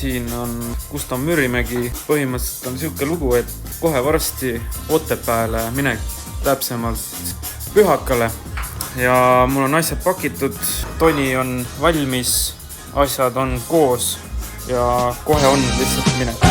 siin on Gustav Müürimägi. Põhimõtteliselt on siuke lugu, et kohe varsti Otepääle minek, täpsemalt Pühakale. Ja mul on asjad pakitud, Toni on valmis, asjad on koos ja kohe on lihtsalt minek.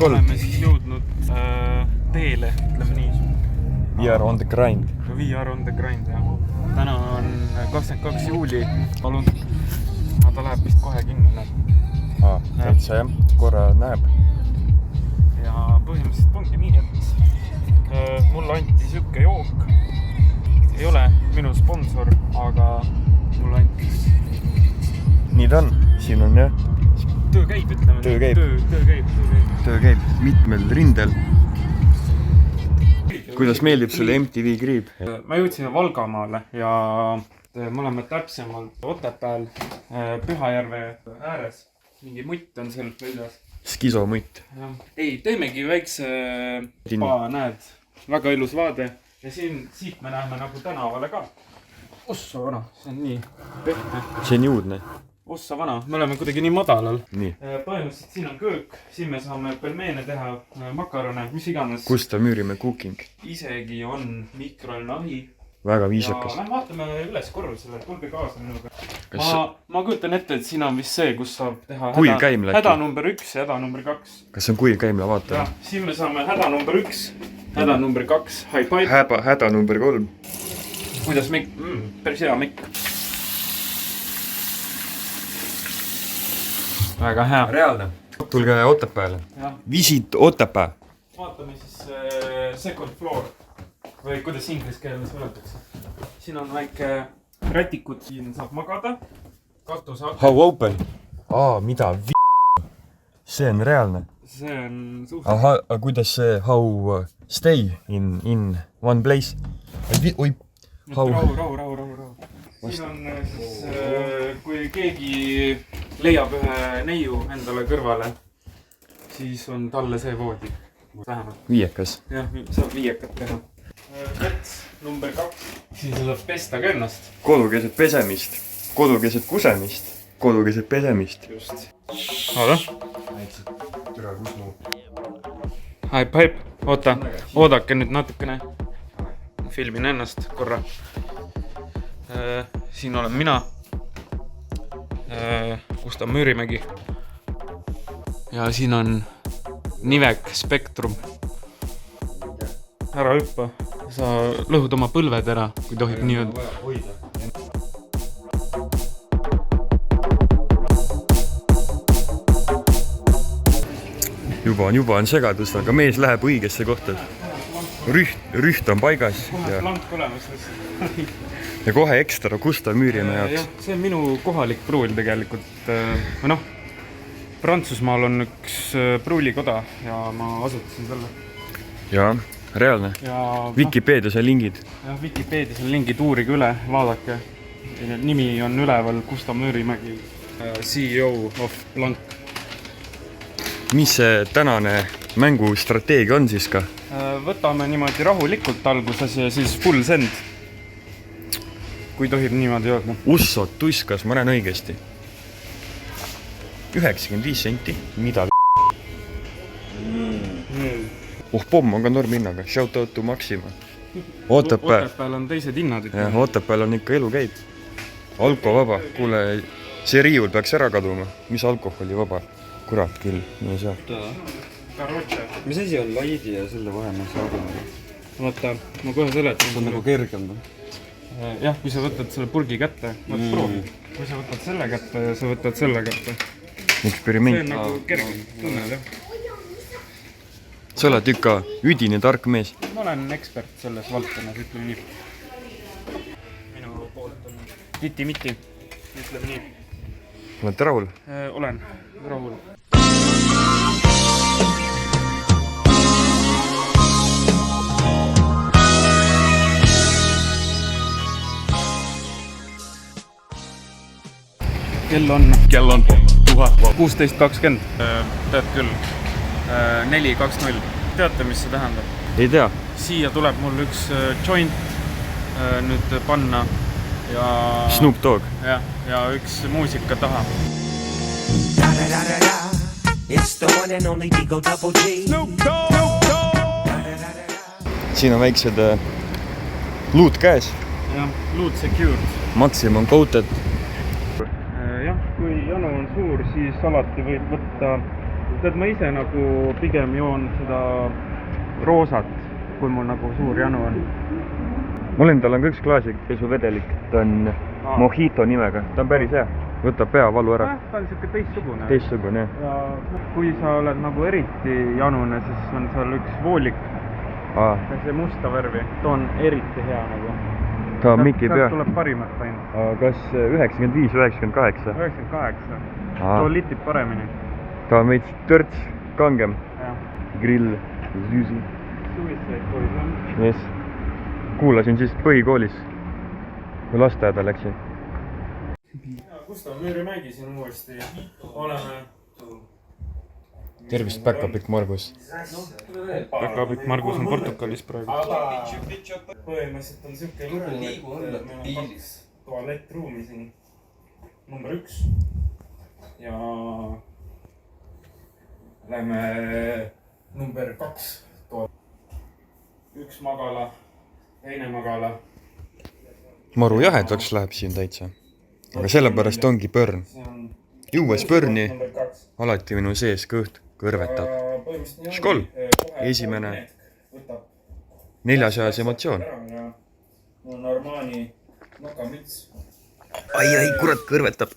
Oleme siis jõudnud teele, ütleme nii. We are on the grind. We are on the grind, jah. Täna on 22. juuli. Palun. Ta läheb vist kohe kinni. Täitsa jah, korra näeb. Ja põhimõtteliselt ongi nii, et mulle anti siuke jook. Ei ole minu sponsor, aga mulle anti. Nii ta on, siin on jah. Töö käib, ütleme. Töö käib mitmel rindel. Kuidas meeldib sulle MTV Kriib? Ma jõudsin Valgamaale ja me oleme täpsemalt Otepääl Pühajärve ääres. Mingi mutt on seal väljas. Skisomutt. Ei, teemegi väikse näed, väga ilus vaade. Ja siit me näeme nagu tänavale ka. Ossa vana, see on nii pehme. See on juudne. Ossa vana, me oleme kuidagi nii madalal. Nii. Põhimõtteliselt siin on köök, siin me saame pelmeene teha, makarone, mis iganes. Gustav Müürimäe cooking. Isegi on mikronahi. Väga viisakas. Ja vaatame üles korrusele, tulge kaasa minuga. Ma kujutan ette, et siin on vist see, kus saab teha häda number 1 ja häda number 2. Kas see on kuivkäimla, vaata? Siin me saame häda number 1, häda number 2, high pipe. Häda number 3. Kuidas mikk? Päris hea mikk. Väga hea. Reaalne. Tulge Otepääle. Visit Otepää. Vaatame siis second floor. Või kuidas inglis keeles öeldakse. Siin on väike rätikud, siin saab magada. Katusakad. How open? Mida See on reaalne. See on suht. Aga kuidas see how stay in one place? Oi. Rahu. Siin on siis, kui keegi leiab ühe neiu endale kõrvale, siis on talle see voodi. Vähemalt. Viiekas. Jah, saab viiekat teha. Vets number 2. Siin saab pesta ka ennast. Kodukeset pesemist, kodukeset kusemist, kodukeset pesemist. Just. Oota. Türa, kus muu? High pipe. Oodake nüüd natukene. Filmin ennast korra. Siin olen mina, Gustav Müürimägi. Ja siin on Nivek Spektrum. Ära hüppa, sa lõhud oma põlved ära, kui tohib nii öelda. Juba on segadus, aga mees läheb õigesse kohta. Rüht on paigas. Lank olemas lihtsalt. Ja kohe ekstra Gustav Müürimäe jaoks. See on minu kohalik pruul tegelikult. Prantsusmaal on üks pruulikoda ja ma asutasin selle. Jaa, reaalne. Wikipeedias on lingid. Wikipeedias on lingid, uurige üle, vaadake. Nimi on üleval Gustav Müürimägi, CEO of Blanc. Mis see tänane mängustrateegia on siis ka? Võtame niimoodi rahulikult alguses ja siis full send. Kui tohib niimoodi öelda. Ussot tuskas, ma näen õigesti. 95 senti. Mida pomm on ka norminnaga. Shout out to Maxima. Otepääl on teised hinnad. Otepääl on ikka elu käib. Alko vaba. Kuule, see riiul peaks ära kaduma. Mis alkoholi vaba? Kurat küll. Nii saa. Mis asi on laidi ja selle vahe ma saadan? Vaata, ma kohe seletan. See on nagu kergem. Jah, kui sa võtad selle purgi kätte, kui sa võtad selle kätte ja sa võtad selle kätte. Eksperiment. See on nagu kergem, tunned jah. Sa oled ikka üdine tark mees. Ma olen ekspert selles valdkonnas, ütleme nii. Minu poolt on titi-miti, ütleme nii. Oled rahul? Olen rahul. kell on 16:20. Tead küll, 4:20. teate, mis see tähendab? ei tea. Siia tuleb mul üks joint nüüd panna ja Snoop Dogg. ja üks muusika taha. Siin on väiksed luud käes. jah, loot secured. Maximum coated. jah, kui janu on suur, siis alati võib võtta, tead, ma ise nagu pigem joon seda roosat, kui mul nagu suur janu on. mul endal on ka üks klaasikesuvedelik, ta on Mojito nimega, ta on päris hea, võtab peavalu ära. ta on siuke teistsugune. teistsugune, jah. ja kui sa oled nagu eriti janune, siis on seal üks voolik, see musta värvi, ta on eriti hea nagu. ta on Miki pea. sealt tuleb parimat ainult. Kas 95 või 98? 98. too litib paremini. ta on veits törts, kangem. Grill, Züzi. Suicide Boys on. Yes. Kuulasin siis põhikoolis, kui lasteaeda läksin. Gustav Müürimägi siin uuesti. Oleme... Tervist, Päkapikk Margus. Päkapikk Margus on Portugalis praegu. Põhimõtteliselt on siuke lugu, et meil on 2 tualettruumi siin. Number 1. Ja lähme number 2 toal. 1 magala, teine magala. Maru jahedaks läheb siin täitsa. Aga sellepärast ongi pörn. Juues pörni, alati minu sees kõht kõrvetab. Škol, esimene 400 emotsioon. Ai, kurat, kõrvetab.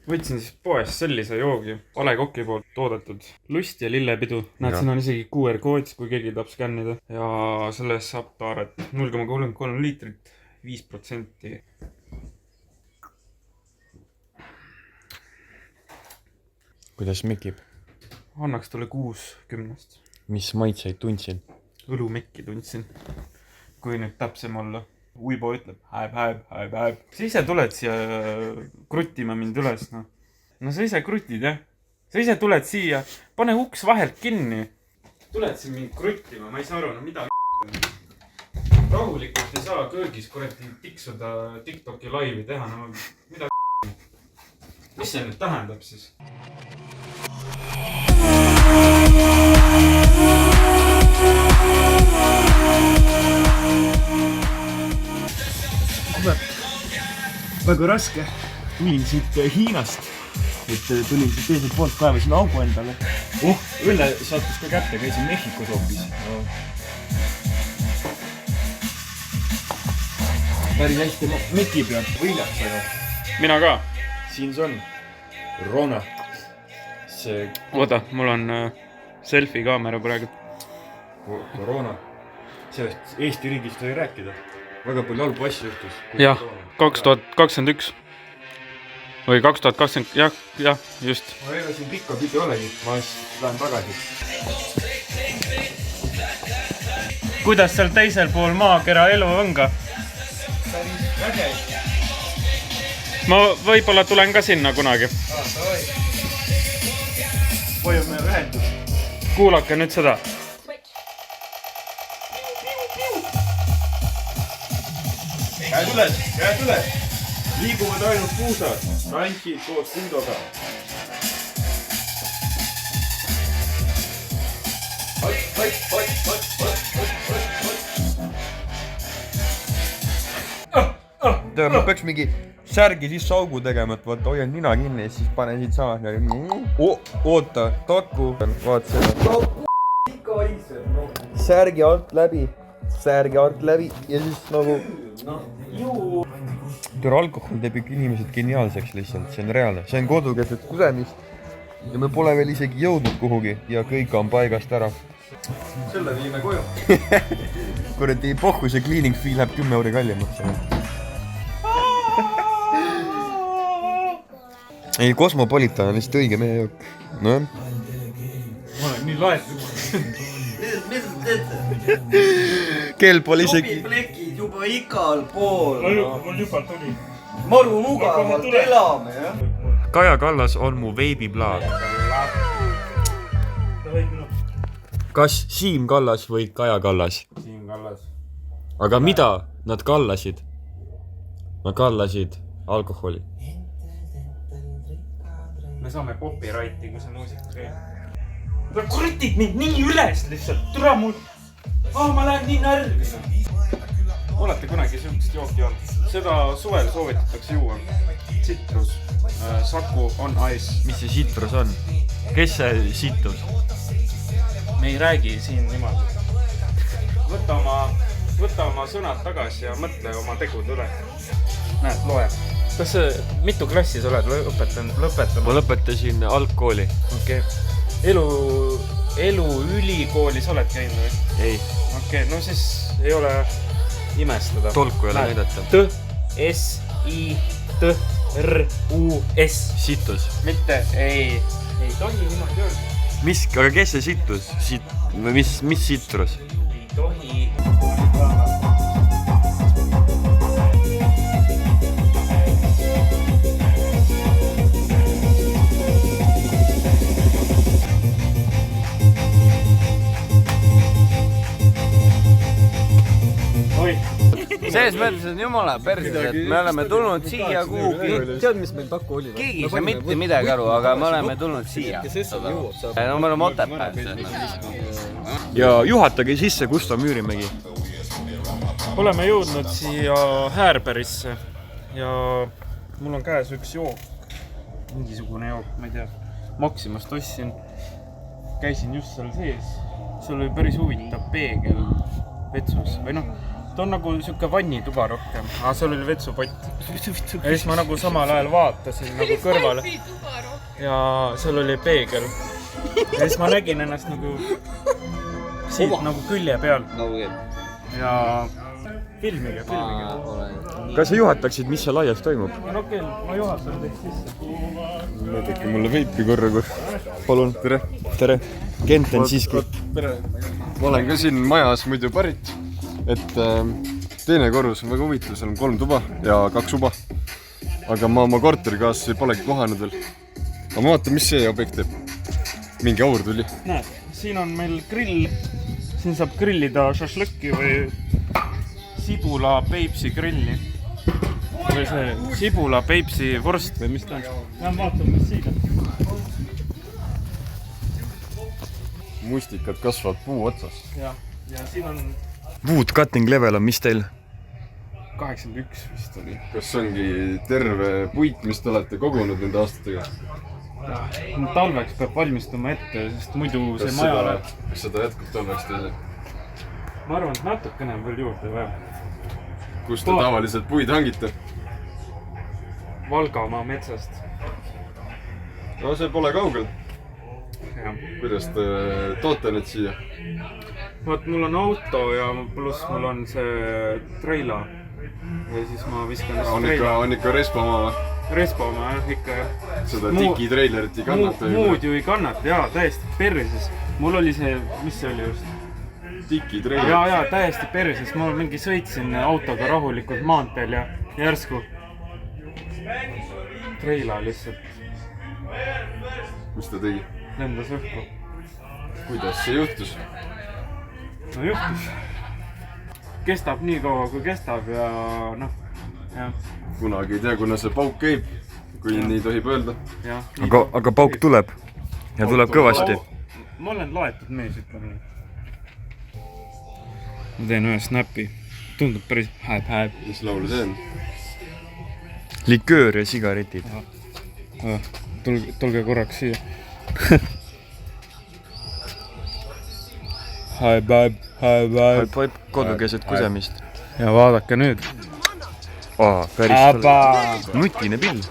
Võtsin siis poest sellise joogi, A. Le Coq'i poolt toodetud lust ja lillepidu. Näed, siin on isegi QR-kood, kui keegi tahab skännida. Ja sellest saab taaret 0,33 liitrit, 5%. Kuidas mekib? Annaks talle 6/10. Mis maitseid tundsin? Õlumekki tundsin. Kui nüüd täpsem olla. Uibo ütleb, hääb. Sa ise tuled siia kruttima mind üles, noh. No sa ise krutid, jah. Sa ise tuled siia, pane uks vahelt kinni. Tuled siin mind kruttima, ma ei saa aru, no mida rahulikult ei saa köögis kuradi tiksuda TikToki laivi teha, no mida mis see nüüd tähendab siis? Väga raske. Tulin siit Hiinast. Tulin siit teiselt poolt, kaevasin augu endale. Õlle sattus ka kätte, käisin Mehhikos hoopis. Päris hästi mekib ja võiljaks, aga... Mina ka. Siin see on. Rona. See... Oota, mul on selfie kaamera praegu. Korona. Sellest Eesti riigist või rääkida. Väga palju halbu asju juhtus. Jah, 2021. Või 2020, jah, just. Ma ega siin pikka pidi olegi. Ma lähen tagasi. Kuidas seal teisel pool maakera elu on ka? Päris väge. Ma võib-olla tulen ka sinna kunagi. Hoiab meie ühendus. Kuulake nüüd seda. Käed üles. Liiguvad ainult puusad. Tantsid koos Kundoga. Ma peaks mingi särgi sisse augu tegema, et vaata, hoian nina kinni ja siis panen siit samas. Oota, taku. Vaat seda. Särgi alt läbi ja siis nagu... Tore alkohol teeb ikka inimesed geniaalseks lihtsalt, see on reaalne. See on kodukeset kusemist ja me pole veel isegi jõudnud kuhugi ja kõik on paigast ära. Selle viime koju. Kuradi pohhu, see cleaning fee läheb 10 euri kallimaks. Ei, Cosmopolitan on lihtsalt õige meie jook. No jah. Ma olen nii laetud. Mis teete? Kell pole isegi... Sobiplekid juba igal pool. Mul juba tuli. Maru mugavalt elame, jah. Kaja Kallas on mu veebiplaag. Kas Siim Kallas või Kaja Kallas? Siim Kallas. Aga mida nad kallasid? Nad kallasid alkoholi. Me saame copyrighti, kui see muusika käib. Nad kuritid mind nii üles lihtsalt. Tule mul. Ma lähen nii närvi. Olete kunagi sellist jooki olnud? Seda suvel soovitatakse juua. Citrus. Saku on ice. Mis see citrus on? Kes see citrus? Me ei räägi siin niimoodi. Võta oma sõnad tagasi ja mõtle oma tegud üle. Näed, loe. Kas mitu klassis oled lõpetanud? Ma lõpetasin algkooli. Okei. Elu ülikoolis oled käinud või? Ei. Okei, no siis ei ole imestada. Tolku ei ole näidata. T-S-I-T-R-U-S. Situs. Mitte, ei tohi niimoodi öelda. Aga kes see situs? Mis sitrus? Ei tohi. Selles mõttes on jumala perses, et me oleme tulnud siia kuhugi. Tead, mis meil takku oli? Keegi ei saa mitte midagi aru, aga me oleme tulnud siia. No me oleme Otepääl. Ja juhatage sisse Gustav Müürimägi. Oleme jõudnud siia Häärberisse ja mul on käes üks jook. Mingisugune jook, ma ei tea. Maximast ostsin. Käisin just seal sees. See oli päris huvitav peegel vetsus. Või noh, ta on nagu siuke vannituba rohkem. See oli vetsupott. Ja siis ma nagu samal ajal vaatasin nagu kõrvale. Ja seal oli peegel. Ja siis ma nägin ennast nagu siit nagu külje peal. Ja filmige. Kas sa juhataksid, mis seal aias toimub? No okei, ma juhatan teid sisse. Näidake mulle veipi korra. Palun, tere. Kenten siiski. Ma olen ka siin majas muidu pärit, et teine korrus on väga huvitav, seal on 3 tuba ja 2 uba. Aga ma oma korterikaaslasi polegi kohanud veel. Aga ma vaatan, mis see objekt teeb. Mingi aur tuli. Näed, siin on meil grill. Siin saab grillida šašlõkki või sibula peipsi grilli. Või see sibula peipsi vorst või mis ta on. Ja vaatame, mis siin on. Mustikad kasvavad puu otsas. Ja siin on Wood cutting level on mis teil? 81 vist oli. Kas ongi terve puit, mis te olete kogunud nende aastatega? Talveks peab valmistuma ette, sest muidu see maja läheb. Kas seda jätkub talveks teile? Ma arvan, et natukene veel juurde vaja. Kus te tavaliselt puid hangite? Valgamaa metsast. No see pole kaugel. Ja. Kuidas te toote nüüd siia? Vaat mul on auto ja pluss mul on see treila. Ja siis ma viskan treila. On ikka respa oma või? Respa oma, jah, ikka jah. Seda tiki treilerit ei kannata? Muud ju ei kannata, jaa, täiesti perses. Mul oli see, mis see oli just? Tiki treiler? Jaa, täiesti perses. Ma mingi sõitsin autoga rahulikult maanteel ja järsku treila lihtsalt. Mis ta tegi? Lendas õhku. Kuidas see juhtus? No juhtus. Kestab nii kaua, kui kestab ja noh, jah. Kunagi ei tea, kuna see pauk käib, kui nii tohib öelda. Aga pauk tuleb ja tuleb kõvasti. Ma olen laetud mees, ütleme. Ma teen ühe snappi. Tundub päris hääb. Mis laulu see on? Liköör ja sigaretid. Tulge korraks siia. High vibe. Kodukeset kusemist. Ja vaadake nüüd. Päris nutine pill.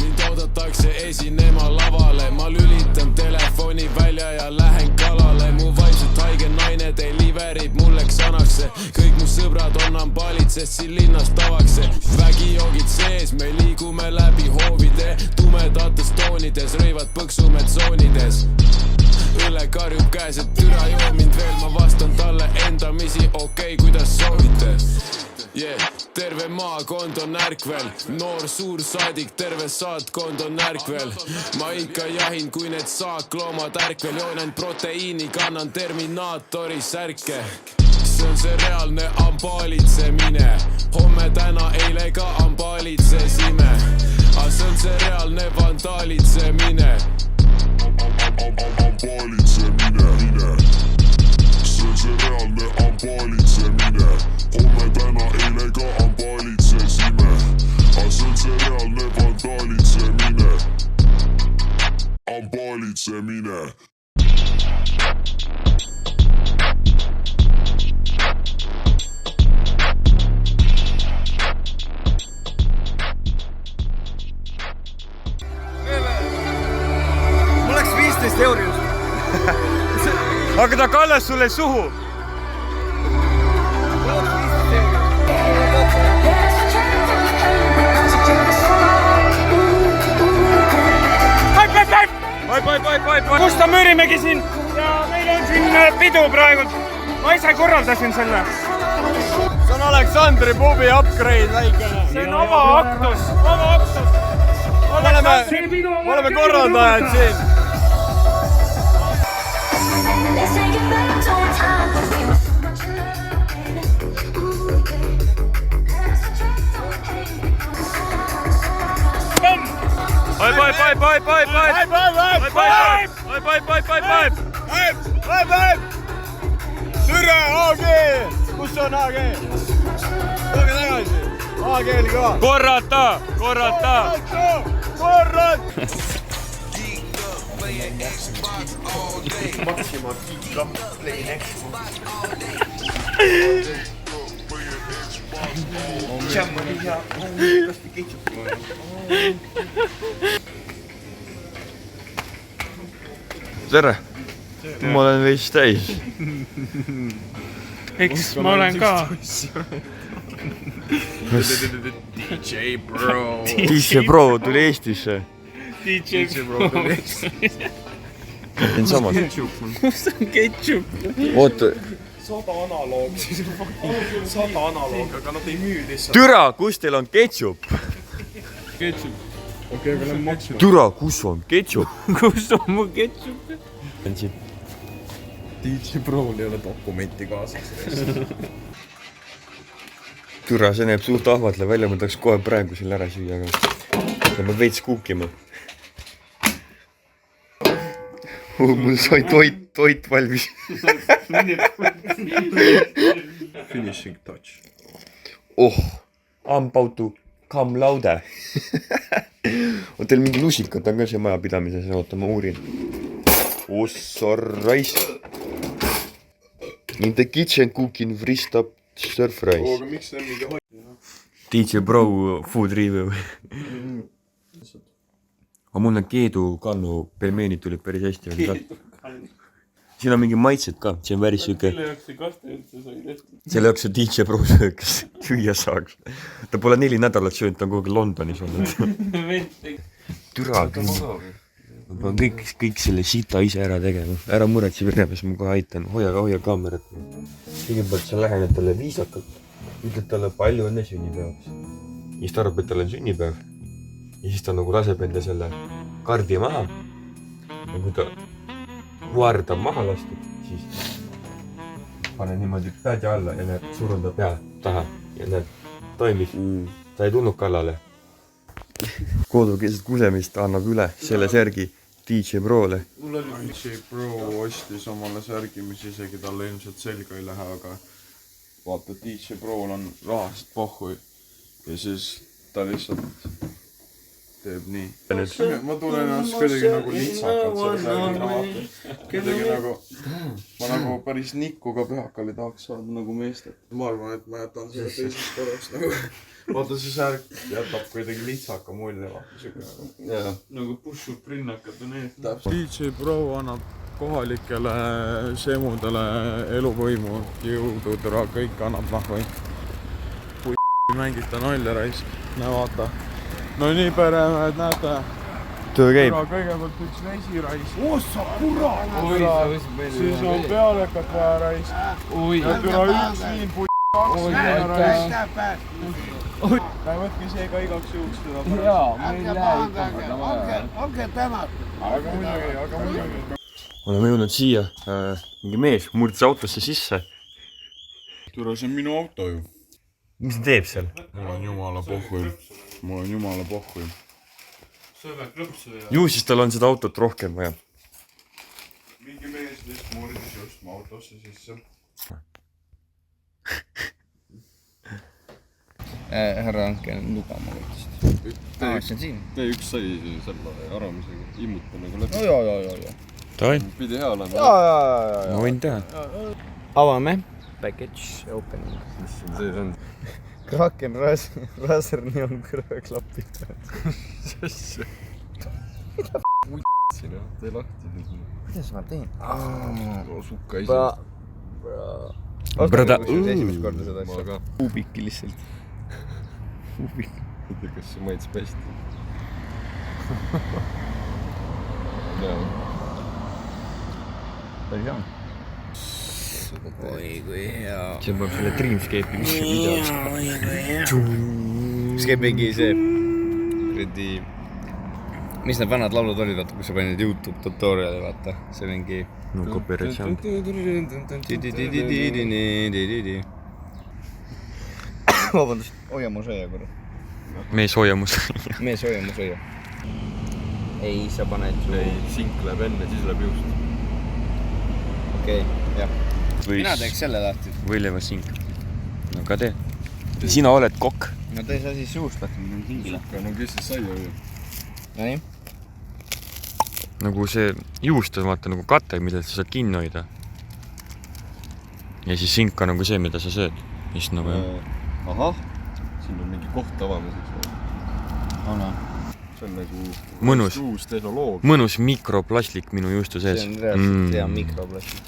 Mind oodatakse esinema lavale, ma lülitan telefoni välja ja lähen kalale. Mu vaimselt haige naine deliverib mulleks sanakse. Kõik mu sõbrad on palid, sest siin linnas tavakse. Vägijoogid sees, me liigume läbi hoovide. Tumedates toonides, rõivad põksumed zoonides. Õlle karjub käes, et türa joo mind veel. Ma vastan talle endamisi, okei, kuidas soovite. Yeah. terve maakond on ärkvel, noor suursaadik, terve saatkond on ärkvel. Ma ikka jahin, kui need saakloomad ärkvel, joon ainult proteiini, kannan Terminaatori särke. See on see reaalne ambaalitsemine, homme täna eile ka ambaalitsesime, aga see on see reaalne vandaalitsemine. Ambalitsemine, see on see reaalne ambalitsemine, homme täna eile ka ambaalitsesime, aga see on see reaalne vandaalitsemine. Ambalitsemine. Mul läks 15 euri just. aga ta kallas sulle suhu. Gustav Müürimägi siin ja meil on siin pidu praegu. Ma ise korraldasin selle. see on Aleksandri pubi upgrade väikene. See on avaaktus. Me oleme korraldajad siin. Türe, AG! Kus on AG? Tulge tagasi. AG oli ka. korrata. tere. Ma olen veits täis. Eks ma olen ka. DJ Bro. DJ Bro tuli Eestisse. DJ Bro tuli Eestisse. Samas. Kus on ketšup? Oota. 100 analoog, aga nad ei müü lihtsalt. Türa, kus teil on ketšup? Okei, aga lähen maksma. Türa, kus on ketšup? Kus on mu ketšup? DJ Bro'l ei ole dokumenti kaasas. Türa, see näeb suht ahvatlev välja, ma tahaks kohe praegu selle ära süüa, aga sa pead veits kuukima. Mul sai toit valmis. Finishing touch. Oh, I'm about to come laude. On teil mingi lusikat on ka see majapidamises, oota, ma uurin. Ossa raisk. In the kitchen cooking wrist up stir fries. Aga miks see on mingi DJ Bro food review. Aga mul need keedu kannu pelmeenid tulid päris hästi. Siin on mingi maitsed ka, see on päris süke. Selle jaoks see DJ Bro söök, kes süüa saaks. Ta pole 4 nädalat söönud, ta on kogu Londonis olnud. Türa küll. Ma pean kõik selle sita ise ära tegema. Ära muretsi Venemas, ma kohe aitan. Hoia kaamerat. Kõigepealt sa lähened talle viisakalt. Ütled talle palju õnne sünnipäevaks. Ja siis ta arvab, et tal on sünnipäev. Ja siis ta nagu laseb enda selle kardi maha. Ja kui ta vaard on maha lastud, siis pane niimoodi päädi alla ja näed, surunda pea taha. Ja näed, toimis. Ta ei tulnud kallale. Koodu keset kusemist annab üle selle särgi DJ Bro'le. Mul oli DJ Bro ostis omale särgi, mis isegi talle ilmselt selga ei lähe, aga vaata, DJ Bro'l on rahast pohhu ja siis ta lihtsalt teeb nii. Ma tunnen ennast kuidagi nagu lihtsakalt selle särgiga vaata. Kuidagi nagu, ma nagu päris nikkuga pühakali tahaks saada nagu meestet. Ma arvan, et ma jätan selle teisest korrast nagu. Vaata, see särg jätab kuidagi lihtsaka mulje vaata. Nagu push-up rinnakad on ees. DJ Bro annab kohalikele semudele eluvõimu, jõudu, türa, kõik annab nahvai. Mängita nalja raisk. Näe vaata. No nii peremehed, näete. Töö käib. Kõigepealt üks vesiraisk. Ossa kurat! Siis on pealekat vaja raisk. Ja türa üks viin võtke see ka igaks juhuks teda. Jaa, meil läheb ikka. Olge tänatud. Aga muidugi. oleme jõudnud siia. Mingi mees murdis autosse sisse. Tule, see on minu auto ju. Mis ta teeb seal? Mul on jumala pohhuil. sööme klõpsu ja... Ju siis tal on seda autot rohkem vaja. Mingi mees vist murdis just mu autosse sisse. Härra Anke on lugama võtist. See on siin. T1 sai selle aramisega immuta nagu läbi. No joo. Davai. Pidi hea olema. Ma võin teha. Avame. Package opening. Mis siin sees on? Kraken Razer Neon kõrveklapid. Sesse. Sina, tee lahti. Kuidas ma teen? Sukka ise. Brada. Esimest korda seda asja. Aga Puubiki lihtsalt. ei tea, kas see maitseb hästi. Päris hea. Oi kui hea. See peab selle Dreamscape'i videos. Mis käib mingi see mis need vanad laulud olid, vaata, kus sa panid YouTube tutoriali, vaata. See mingi No copyright sound. Vabandust, hoia mu sõja korra. Mees hoia mu Mees hoia mu sõja. Ei, sa paned su... ei, sink läheb enne, siis läheb juust. Okei, jah. Mina teeks selle lahti. Võileva sink. No ka tee. Sina oled kokk. No tee sa siis juust lahti, mul on hingile. No kes see sai hoiab? No nii. Nagu see juust on vaata nagu kate, mida sa saad kinni hoida. Ja siis sink on nagu see, mida sa sööd. Just nagu Ahah, siin on mingi koht avamiseks. Anna. See on nagu Mõnus. uus tehnoloog. mõnus mikroplastik minu juustu sees. See on reaalselt hea mikroplastik.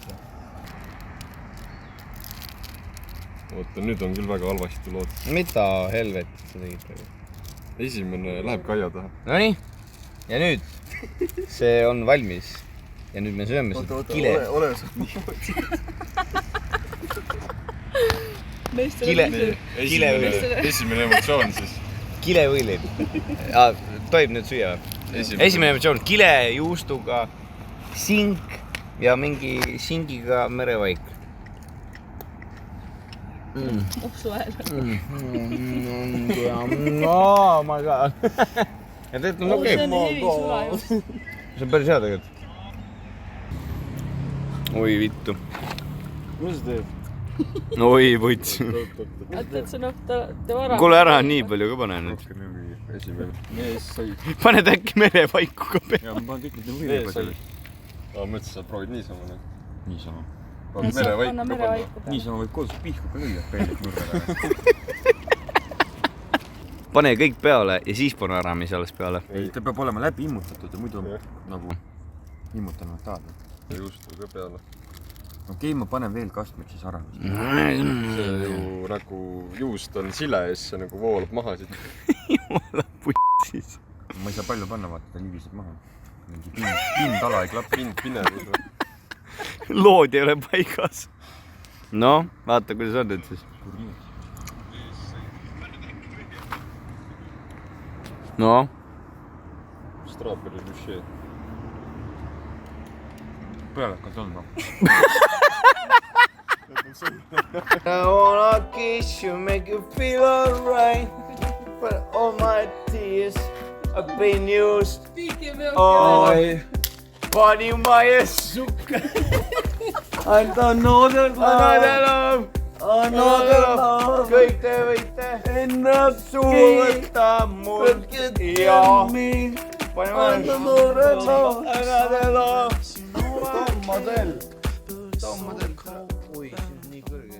Oota, nüüd on küll väga halvasti lood. Mida helvet sa tegid praegu? Esimene läheb kaia taha. No nii. Ja nüüd. See on valmis. Ja nüüd me sööme seda kile. Ole sa nii. Kilevõilib. Esimene emotsioon siis. Kilevõilib. Tohib nüüd süüa või? Esimene emotsioon. Kile juustuga sink ja mingi singiga merevaik. Suhel. Oh my god. Ja teed on okei. See on hevisula just. See on päris hea tegelikult. Oi vittu. Mis see teeb? Oi võts. Et see noh, ta vara. Kuule ära nii palju ka pane nüüd. Esimene. Mees sai. Paned äkki merevaiku ka peale. Ja ma panen kõik need Mees sai. Mõtlesin, sa proovid niisama. Niisama. Anna merevaiku peale. Niisama võib kodus pihku ka lüüa peelik nurgale. Pane kõik peale ja siis pane äramise alles peale. Ei, ta peab olema läbi immutatud ja muidu nagu immutanud taada. Juustu ka peale. Okei, ma panen veel kastmed siis äramise. See ju nagu juust on sile ja siis see nagu voolab maha siit. Jumala putsis. Ma ei saa palju panna, vaata, ta libiseb maha. Mingi pindala ei klapi. Pinerid. Lood ei ole paigas. No, vaata kuidas on nüüd siis. No. Strawberry boucher. Peale hakkad olnud. I wanna kiss you, make you feel alright. But all my tears have been used. Oi, pani my sukke. And another love. Kõik te võite ennast suu võtta mul. Ja paneme another love. Tommadel. Oi, see on nii kõrge.